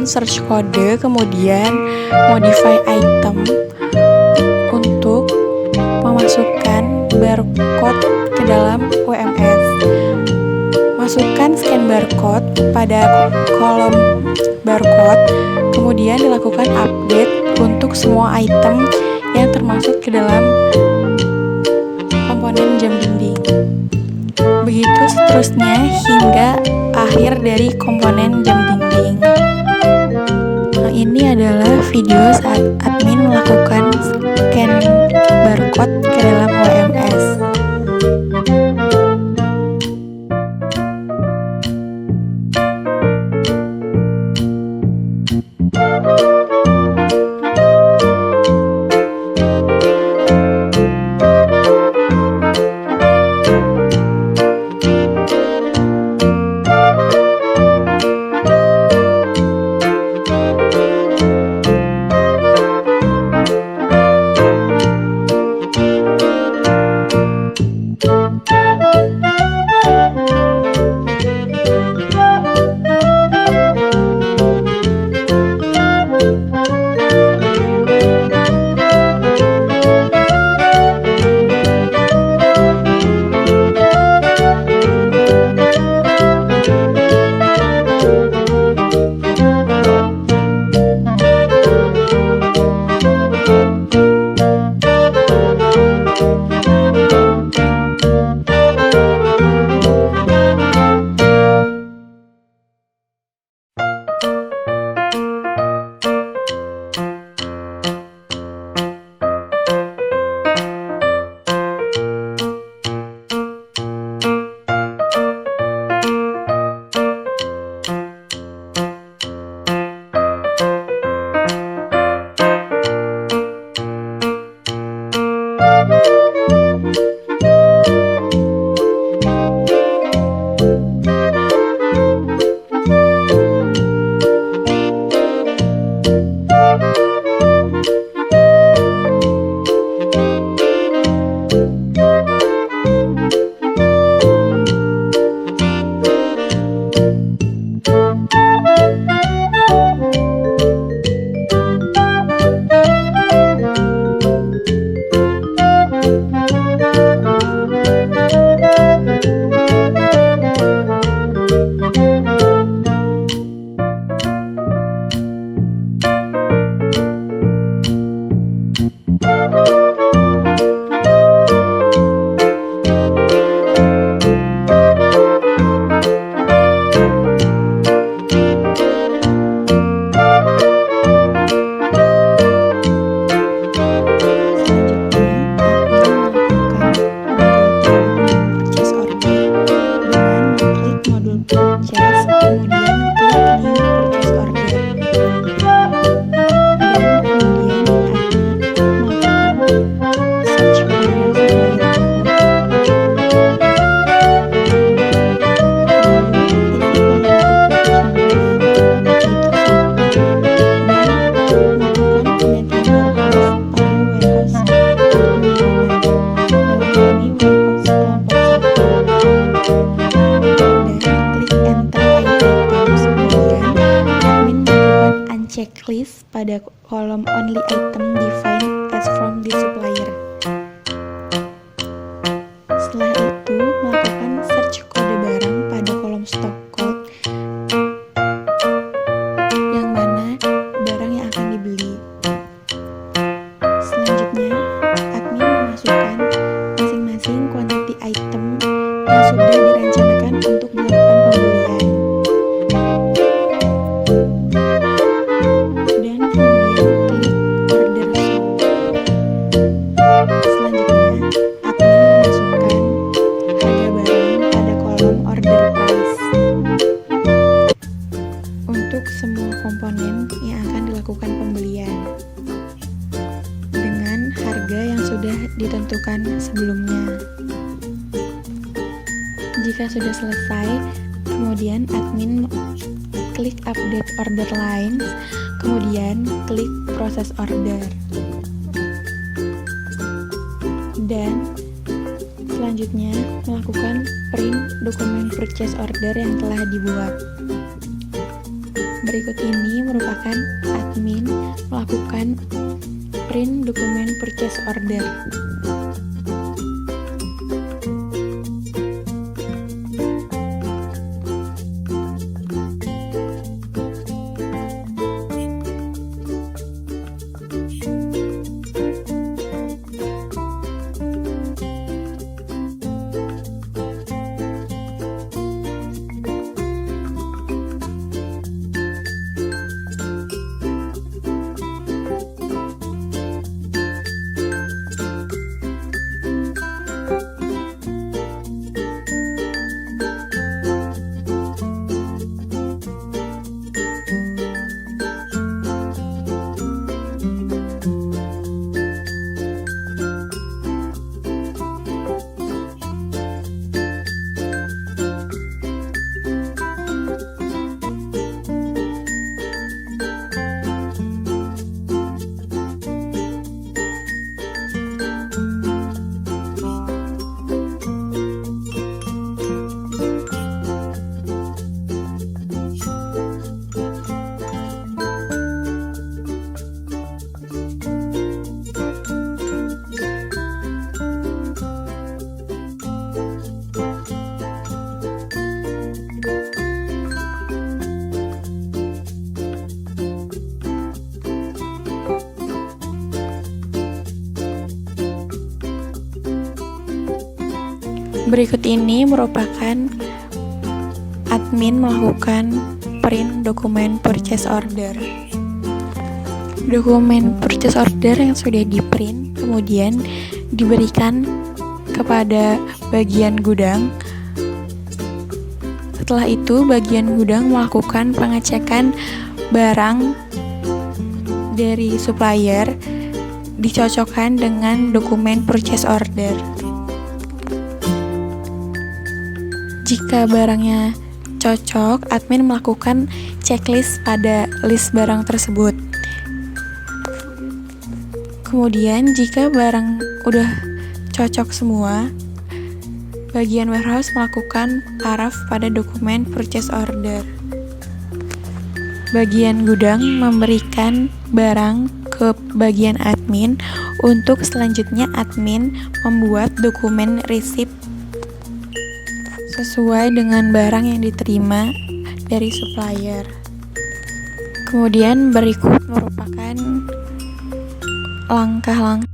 melakukan search kode, kemudian modify item untuk memasukkan barcode ke dalam WMS. Masukkan scan barcode pada kolom barcode, kemudian dilakukan update untuk semua item yang termasuk ke dalam komponen jam dinding. Begitu seterusnya hingga akhir dari komponen jam dinding. Nah, ini adalah video saat admin melakukan scan barcode ke dalam WMS. Checklist pada kolom only item defined as from the supplier. Setelah itu, melakukan search kode barang pada kolom stock code yang mana barang yang akan dibeli. Selanjutnya, admin memasukkan masing-masing quantity item yang sudah direncanakan untuk dilakukan pembelian. Komponen yang akan dilakukan pembelian dengan harga yang sudah ditentukan sebelumnya. Jika sudah selesai, kemudian admin klik update order lines, kemudian klik proses order, dan selanjutnya melakukan print dokumen purchase order yang telah dibuat. Berikut ini merupakan admin melakukan print dokumen purchase order. Berikut ini merupakan admin melakukan print dokumen purchase order. Dokumen purchase order yang sudah di-print kemudian diberikan kepada bagian gudang. Setelah itu, bagian gudang melakukan pengecekan barang dari supplier, dicocokkan dengan dokumen purchase order. Jika barangnya cocok, admin melakukan checklist pada list barang tersebut. Kemudian jika barang udah cocok semua, bagian warehouse melakukan paraf pada dokumen purchase order. Bagian gudang memberikan barang ke bagian admin untuk selanjutnya admin membuat dokumen resip sesuai dengan barang yang diterima dari supplier. Kemudian berikut merupakan langkah-langkah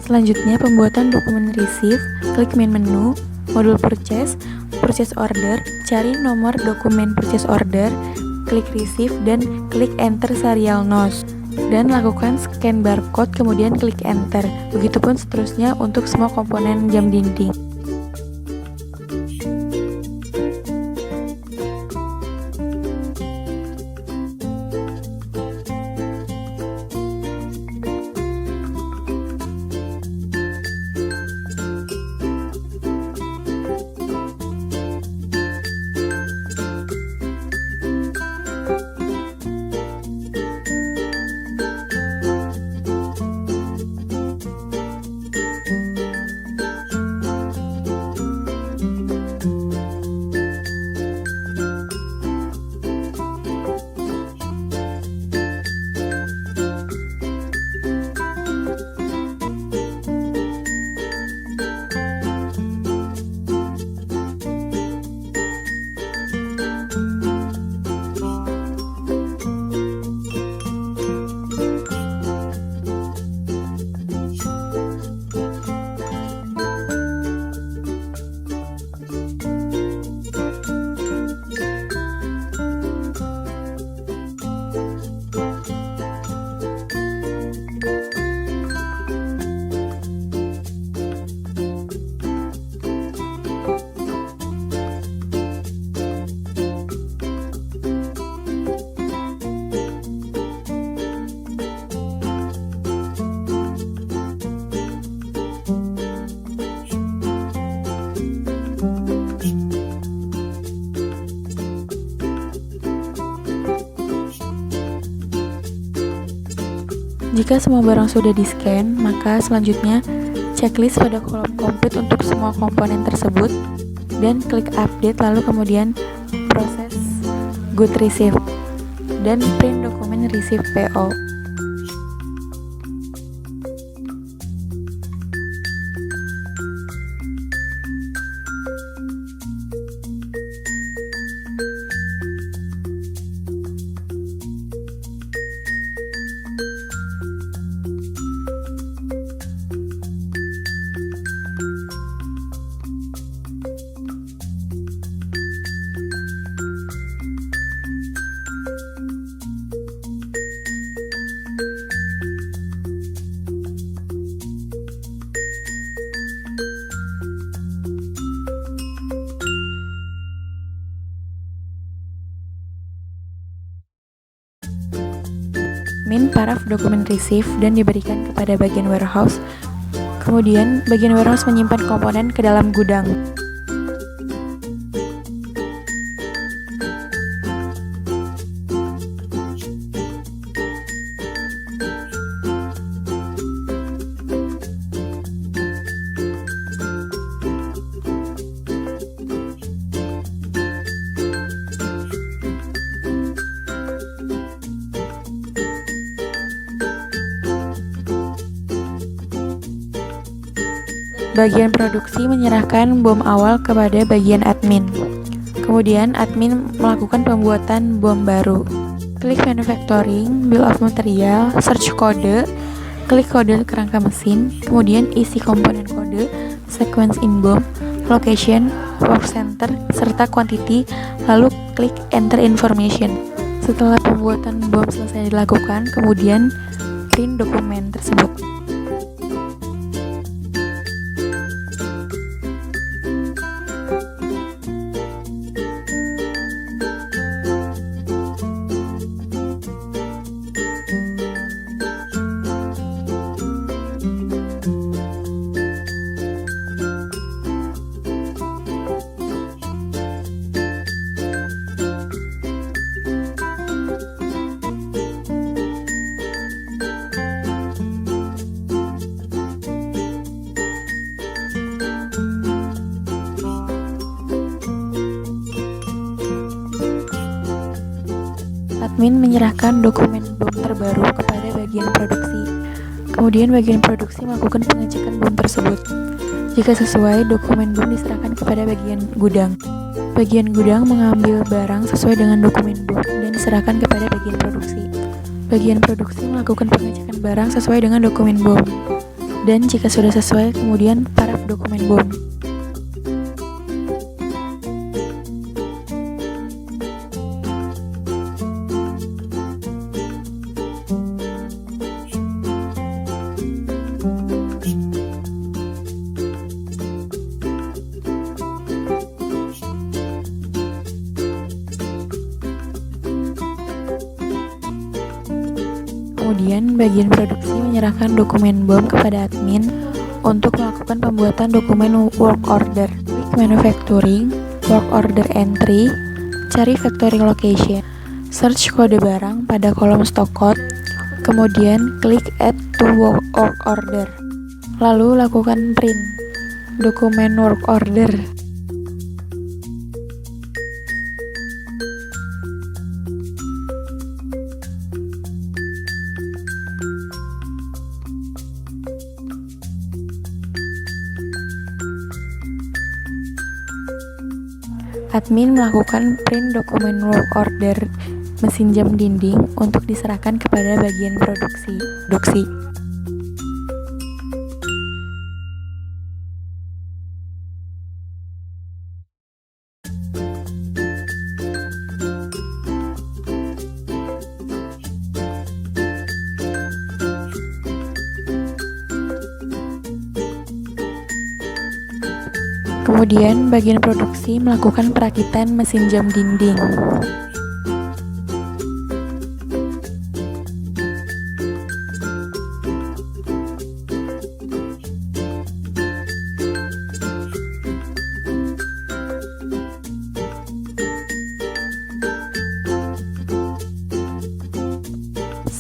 Selanjutnya, pembuatan dokumen receive. Klik main menu, modul purchase, purchase order, cari nomor dokumen purchase order, klik receive dan klik enter serial nos. Dan lakukan scan barcode kemudian klik enter. Begitupun seterusnya untuk semua komponen jam dinding. Jika semua barang sudah di-scan, maka selanjutnya checklist pada kolom komplit untuk semua komponen tersebut dan klik update, lalu kemudian proses good receive dan print dokumen receive PO. Min paraf dokumen receive dan diberikan kepada bagian warehouse. Kemudian bagian warehouse menyimpan komponen ke dalam gudang. Bagian produksi menyerahkan bom awal kepada bagian admin. Kemudian admin melakukan pembuatan bom baru. Klik manufacturing, bill of material, search kode, klik kode kerangka mesin, kemudian isi komponen kode, sequence in bom, location, work center, serta quantity, lalu klik enter information. Setelah pembuatan bom selesai dilakukan, kemudian print dokumen tersebut. Admin menyerahkan dokumen bom terbaru kepada bagian produksi. Kemudian bagian produksi melakukan pengecekan bom tersebut. Jika sesuai, dokumen bom diserahkan kepada bagian gudang. Bagian gudang mengambil barang sesuai dengan dokumen bom dan diserahkan kepada bagian produksi. Bagian produksi melakukan pengecekan barang sesuai dengan dokumen bom. Dan jika sudah sesuai, kemudian paraf dokumen bom. Kemudian bagian produksi menyerahkan dokumen bom kepada admin untuk melakukan pembuatan dokumen work order. Klik manufacturing, work order entry, cari factory location, search kode barang pada kolom stock code, kemudian klik add to work order. Lalu lakukan print dokumen work order. Admin melakukan print dokumen work order mesin jam dinding untuk diserahkan kepada bagian produksi. Kemudian bagian produksi melakukan perakitan mesin jam dinding.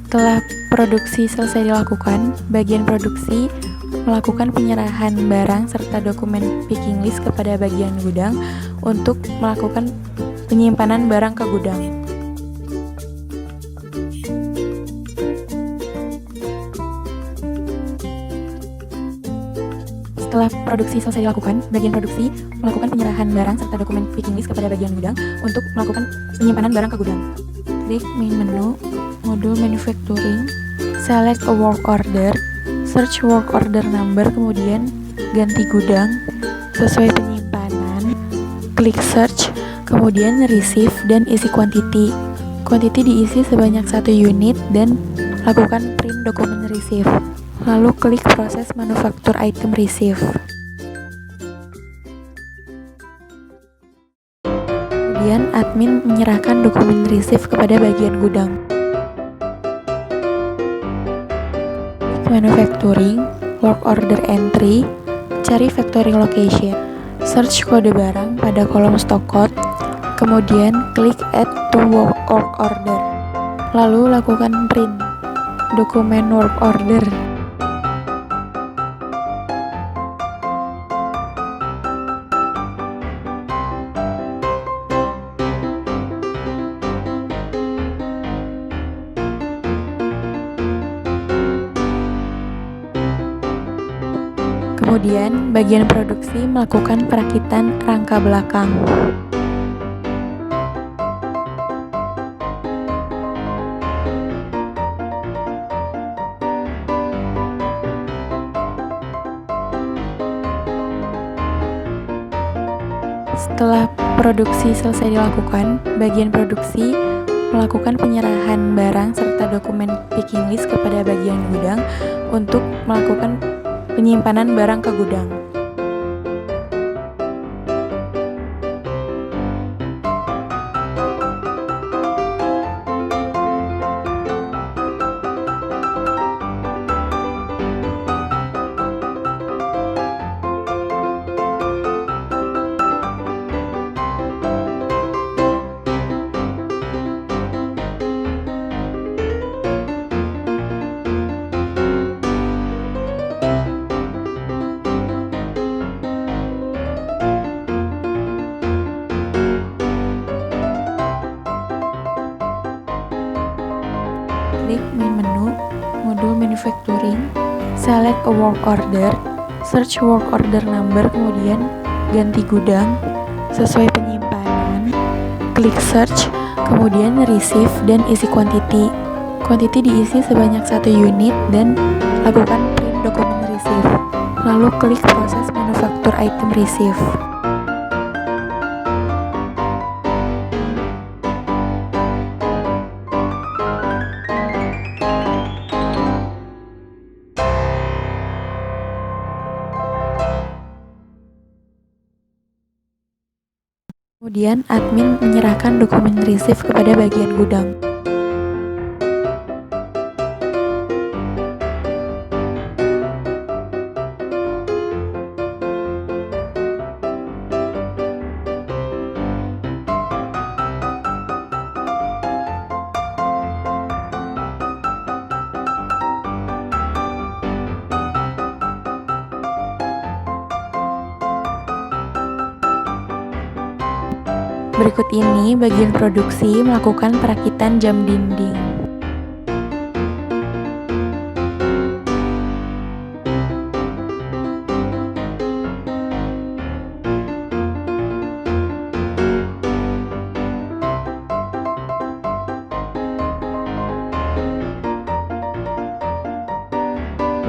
Setelah produksi selesai dilakukan, bagian produksi melakukan penyerahan barang serta dokumen picking list kepada bagian gudang untuk melakukan penyimpanan barang ke gudang. Setelah produksi selesai dilakukan, bagian produksi melakukan penyerahan barang serta dokumen picking list kepada bagian gudang untuk melakukan penyimpanan barang ke gudang. Klik main menu, modul manufacturing, select a work order, search work order number, kemudian ganti gudang, sesuai penyimpanan, klik search, kemudian receive dan isi quantity. Quantity diisi sebanyak 1 unit dan lakukan print dokumen receive. Lalu klik proses manufaktur item receive. Kemudian admin menyerahkan dokumen receive kepada bagian gudang. Klik manufacturing, work order entry, cari factory location, search kode barang pada kolom stock code, kemudian klik add to work order. Lalu lakukan print dokumen work order. Kemudian, bagian produksi melakukan perakitan rangka belakang. Setelah produksi selesai dilakukan, bagian produksi melakukan penyerahan barang serta dokumen picking list kepada bagian gudang untuk melakukan penyimpanan barang ke gudang. Klik main menu, modul manufacturing, select a work order, search work order number, kemudian ganti gudang, sesuai penyimpanan, klik search, kemudian receive dan isi quantity. Quantity diisi sebanyak 1 unit dan lakukan print dokumen receive. Lalu klik proses manufaktur item receive. Kemudian admin menyerahkan dokumen receive kepada bagian gudang. Berikut ini bagian produksi melakukan perakitan jam dinding.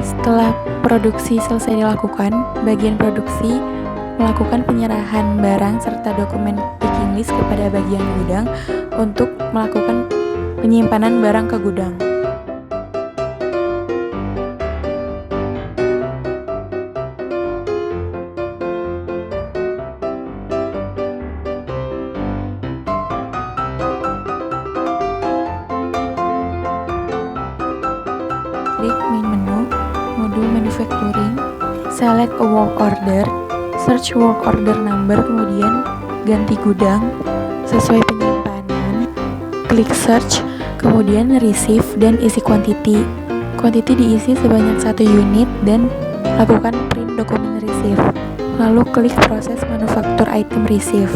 Setelah produksi selesai dilakukan, bagian produksi melakukan penyerahan barang serta dokumen picking list kepada bagian gudang untuk melakukan penyimpanan barang ke gudang. Klik main menu, modul manufacturing, select a work order, search work order number, kemudian ganti gudang, sesuai penyimpanan, klik search, Kemudian receive dan isi quantity. Quantity diisi sebanyak 1 unit dan lakukan print dokumen receive. Lalu klik proses manufaktur item receive.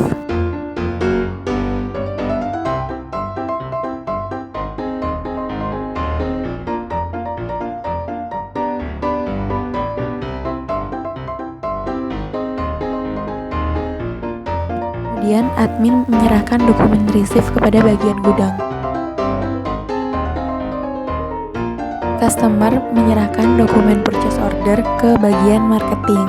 Kemudian admin menyerahkan dokumen receive kepada bagian gudang. Customer menyerahkan dokumen purchase order ke bagian marketing.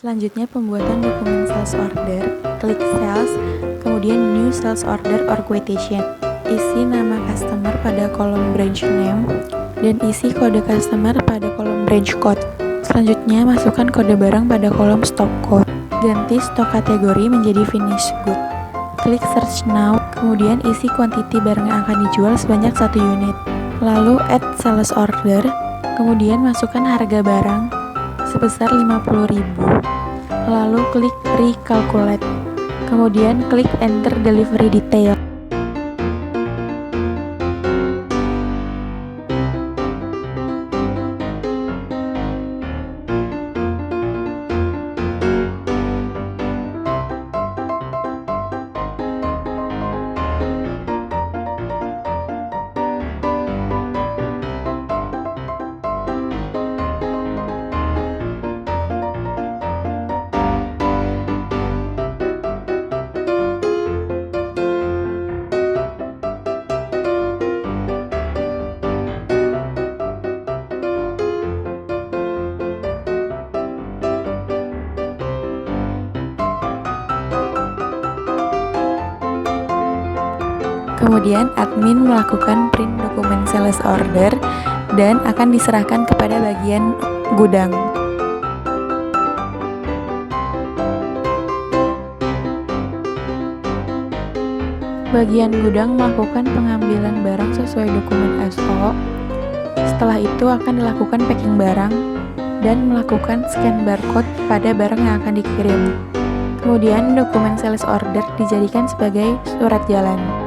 Selanjutnya pembuatan dokumen sales order, klik sales, kemudian new sales order or quotation. Isi nama customer pada kolom branch name dan isi kode customer pada kolom branch code. Selanjutnya masukkan kode barang pada kolom stock code. Ganti stok kategori menjadi finish good. Klik search now, kemudian isi quantity barang yang akan dijual sebanyak 1 unit. Lalu add sales order, kemudian masukkan harga barang sebesar 50.000. Lalu klik recalculate, kemudian klik enter delivery detail. Kemudian admin melakukan print dokumen sales order dan akan diserahkan kepada bagian gudang. Bagian gudang melakukan pengambilan barang sesuai dokumen SO. Setelah itu akan dilakukan packing barang dan melakukan scan barcode pada barang yang akan dikirim. Kemudian dokumen sales order dijadikan sebagai surat jalan.